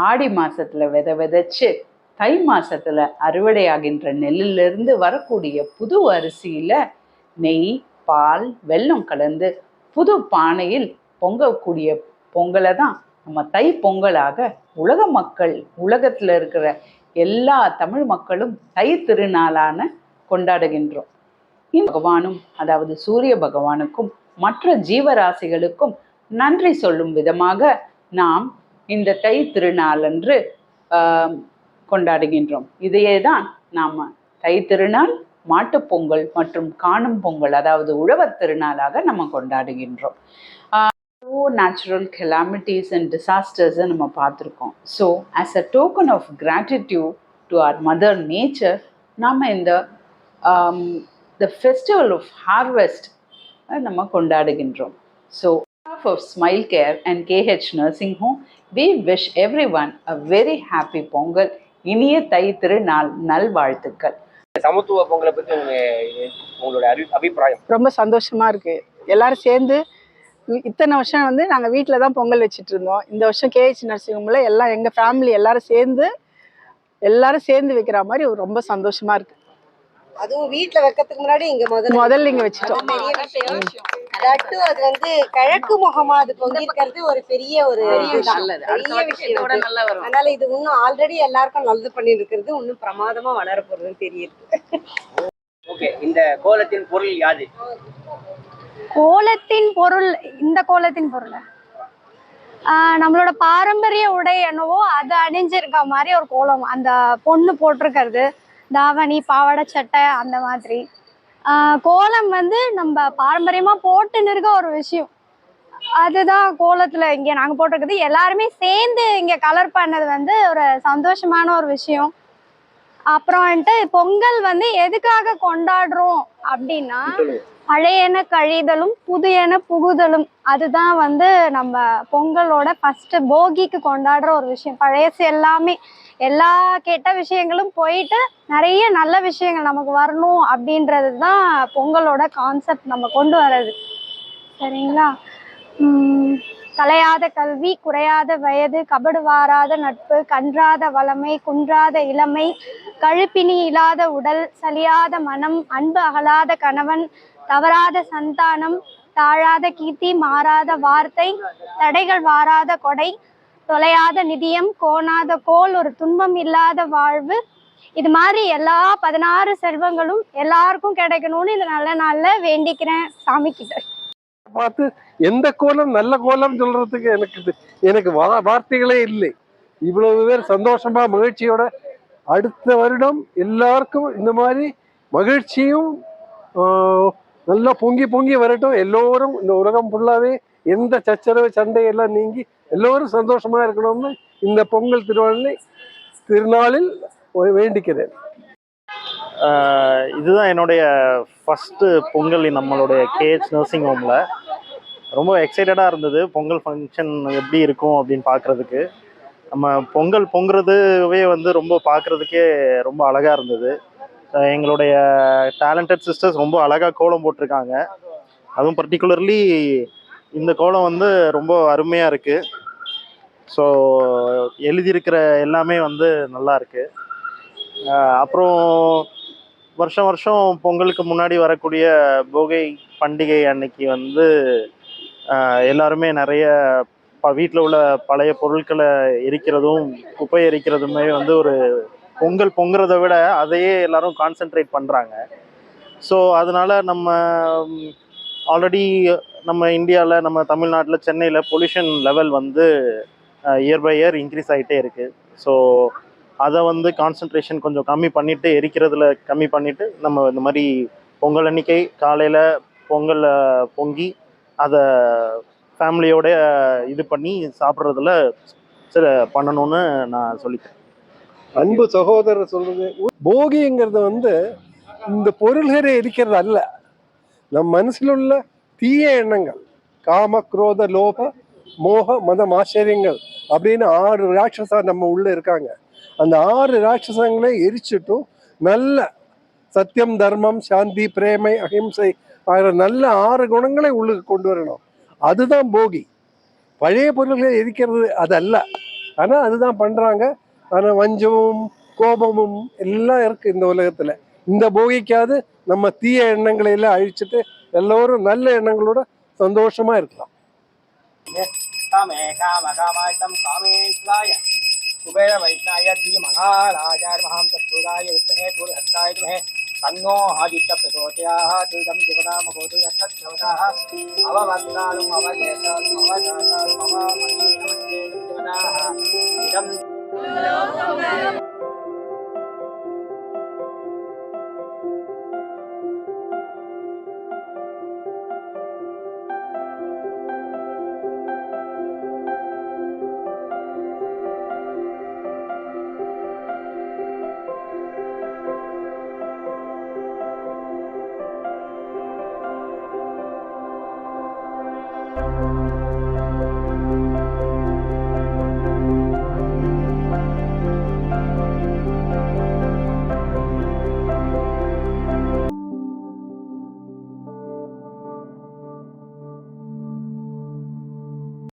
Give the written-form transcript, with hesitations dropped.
ஆடி மாசத்துல விதைச்சு தை மாசத்துல அறுவடையாகின்ற நெல்லிலிருந்து வரக்கூடிய புது அரிசியில நெய், பால், வெல்லம் கலந்து புது பானையில் பொங்கக்கூடிய பொங்கலை தான் நம்ம தை பொங்கலாக உலக மக்கள், உலகத்துல இருக்கிற எல்லா தமிழ் மக்களும் தை திருநாளான கொண்டாடுகின்றோம். பகவானும், அதாவது சூரிய பகவானுக்கும் மற்ற ஜீவராசிகளுக்கும் நன்றி சொல்லும் விதமாக நாம் இந்த தை திருநாளன்று கொண்டாடுகின்றோம். இதையே தான் நாம் தை திருநாள், மாட்டுப்பொங்கல் மற்றும் காணும் பொங்கல், அதாவது உழவர் திருநாளாக நம்ம கொண்டாடுகின்றோம். நேச்சுரல் கெலாமிட்டிஸ் அண்ட் டிசாஸ்டர்ஸ் நம்ம பார்த்துருக்கோம். So as a token of gratitude to our mother nature நாம் இந்த the festival of harvest நம்ம கொண்டாடுகின்றோம். So of Smile Care and KH Nursing Home, we wish everyone a very happy Pongal. இனிய தை திருநாள் நல்வாழ்த்துக்கள். சமத்துவ பொங்கலை பற்றி உங்களோட அபிப்பிராயம்? ரொம்ப சந்தோஷமா இருக்கு. எல்லாரும் சேர்ந்து இத்தனை வருஷம் வந்து நாங்கள் வீட்டில் தான் பொங்கல் வச்சுட்டு இருந்தோம். இந்த வருஷம் KH நர்சிங் ஹோம்ல எல்லாம் எங்கள் ஃபேமிலி எல்லாரும் சேர்ந்து வைக்கிற மாதிரி ரொம்ப சந்தோஷமா இருக்கு. அதுவும் வீட்டுல வைக்கிறதுக்கு முன்னாடி இங்க முதல்ல இங்க வச்சுட்டோம். அது வந்து கிழக்கு முகமா அது பொங்கிருக்கிறது ஒரு பெரிய விஷயம். அதனால இது இன்னும் ஆல்ரெடி எல்லாருக்கும் நல்லது பண்ணிட்டு இருக்கிறது இன்னும் பிரமாதமா வளர போறதுன்னு தெரியுது. ஓகே, இந்த கோலத்தின் பொருள் யாது? கோலத்தின் பொருள், இந்த கோலத்தின் பொருள் நம்மளோட பாரம்பரிய உடை என்னவோ அது அணிஞ்சிருக்க மாதிரி ஒரு கோலம். அந்த பொண்ணு போட்டிருக்கிறது தாவணி, பாவாடை சட்டை, அந்த மாதிரி கோலம் வந்து நம்ம பாரம்பரியமா போட்டுன்னு இருக்க ஒரு விஷயம். அதுதான் கோலத்துல இங்க நாங்க போட்டிருக்கிறது. எல்லாருமே சேர்ந்து இங்க கலர் பண்ணது வந்து ஒரு சந்தோஷமான ஒரு விஷயம். அப்புறம் வந்துட்டு பொங்கல் வந்து எதுக்காக கொண்டாடுறோம் அப்படின்னா, பழையன கழிதலும் புதியன புகுதலும். அதுதான் வந்து நம்ம பொங்கலோட ஃபர்ஸ்ட் போகிக்கு கொண்டாடுற ஒரு விஷயம். பழையசு எல்லாமே, எல்லா கெட்ட விஷயங்களும் போயிட்டு நிறைய நல்ல விஷயங்கள் நமக்கு வரணும் அப்படின்றது தான் பொங்கலோட கான்செப்ட் நம்ம கொண்டு வர்றது. சரிங்களா? கலையாத கல்வி, குறையாத வயது, கபடு வாராத நட்பு, கன்றாத வளமை, குன்றாத இளமை, கழுப்பினி இல்லாத உடல், சலியாத மனம், அன்பு அகலாத கணவன், தவறாத சந்தானம், தாழாத கீர்த்தி, மாறாத வார்த்தை, தடைகள் வாராத கொடை, தொலையாத நிதியம், கோணாத கோல், ஒரு துன்பம் இல்லாத வாழ்வு. இது மாதிரி எல்லா 16 செல்வங்களும் எல்லாருக்கும் கிடைக்கணும்னு இந்த நல்ல நாள்ல வேண்டிக்கிறேன் சாமி கிட்ட. பார்த்து எந்த கோலம் நல்ல கோலம் சொல்றதுக்கு எனக்கு வார்த்தைகளே இல்லை. இவ்வளவு பேர் சந்தோஷமா மகிழ்ச்சியோட அடுத்த வருடம் எல்லாருக்கும் இந்த மாதிரி மகிழ்ச்சியும் நல்லா பொங்கி பொங்கி வரட்டும். எல்லோரும் இந்த உலகம் ஃபுல்லாவே எந்த சச்சரவு சண்டையெல்லாம் நீங்கி எல்லோரும் சந்தோஷமா இருக்கணும்னு இந்த பொங்கல் திருநாளில் வேண்டிக்கிறேன். இதுதான் என்னுடைய ஃபஸ்ட்டு பொங்கல் நம்மளுடைய KH நர்சிங் ஹோமில். ரொம்ப எக்ஸைட்டடாக இருந்தது பொங்கல் ஃபங்க்ஷன் எப்படி இருக்கும் அப்படின்னு பார்க்குறதுக்கு. நம்ம பொங்கல் பொங்குறதுவே வந்து ரொம்ப பார்க்குறதுக்கே ரொம்ப அழகாக இருந்தது. எங்களுடைய டேலண்டட் சிஸ்டர்ஸ் ரொம்ப அழகாக கோலம் போட்டிருக்காங்க. அதுவும் பர்டிகுலர்லி இந்த கோலம் வந்து ரொம்ப அருமையாக இருக்குது. ஸோ எழுதியிருக்கிற எல்லாமே வந்து நல்லா இருக்குது. அப்புறம் வருஷம் வருஷம் பொங்கலுக்கு முன்னாடி வரக்கூடிய போகை பண்டிகை அன்னைக்கு வந்து எல்லாருமே நிறைய வீட்டில் உள்ள பழைய பொருட்களை எரிக்கிறதும் குப்பை எரிக்கிறதுமே வந்து ஒரு பொங்கல் பொங்குறதை விட அதையே எல்லாரும் கான்சென்ட்ரேட் பண்ணுறாங்க. ஸோ அதனால் நம்ம ஆல்ரெடி நம்ம இந்தியாவில், நம்ம தமிழ்நாட்டில், சென்னையில் பொல்யூஷன் லெவல் வந்து இயர் பை இயர் இன்க்ரீஸ் ஆகிட்டே இருக்குது. ஸோ அதை வந்து கான்சன்ட்ரேஷன் கொஞ்சம் கம்மி பண்ணிவிட்டு, எரிக்கிறதுல கம்மி பண்ணிவிட்டு, நம்ம இந்த மாதிரி பொங்கல் அன்றைக்கி காலையில் பொங்கலை பொங்கி அதை ஃபேமிலியோட இது பண்ணி சாப்பிட்றதுல சில பண்ணணும்னு நான் சொல்லிக்கிறேன். அன்பு சகோதரர் சொல்றது, போகிங்கிறது வந்து இந்த பொருள்களை எரிக்கிறது அல்ல, நம் மனசில் உள்ள தீய எண்ணங்கள், காம, குரோத, லோப, மோக, மதம், ஆச்சரியங்கள் அப்படின்னு 6 ராட்சசா நம்ம உள்ள இருக்காங்க. அந்த 6 ராட்சசங்களை எரிச்சுட்டும் நல்ல சத்தியம், தர்மம், சாந்தி, பிரேமை, அஹிம்சை ஆகிற நல்ல 6 குணங்களை உள்ளுக்கு கொண்டு வரணும். அதுதான் போகி. பழைய பொருள்களை எரிக்கிறது அதல்ல. ஆனா அதுதான் பண்றாங்க. ஆனா வஞ்சமும் கோபமும் எல்லாம் இருக்கு இந்த உலகத்துல. இந்த போகிக்காவது நம்ம தீய எண்ணங்களை எல்லாம் அழிச்சிட்டு எல்லோரும் நல்ல எண்ணங்களோட சந்தோஷமா இருக்கலாம். காமே காம காமாயம் காமேஸ்வராய குபேர வைஷ்ணாய ஸ்ரீ மகாராஜாய மகாம் சத்ருராய வித்மஹே சூரியஹஸ்தாய தீமஹி தன்னோ ஆதித்ய பிரச்சோதயாத் இதம் திவநாமகோதி யத்தத்சவதாः அவவந்தாலும் அவஜேதாலும் அவஜாதாலும் அவமன்யே நமஸ்தே திவநாः இதம்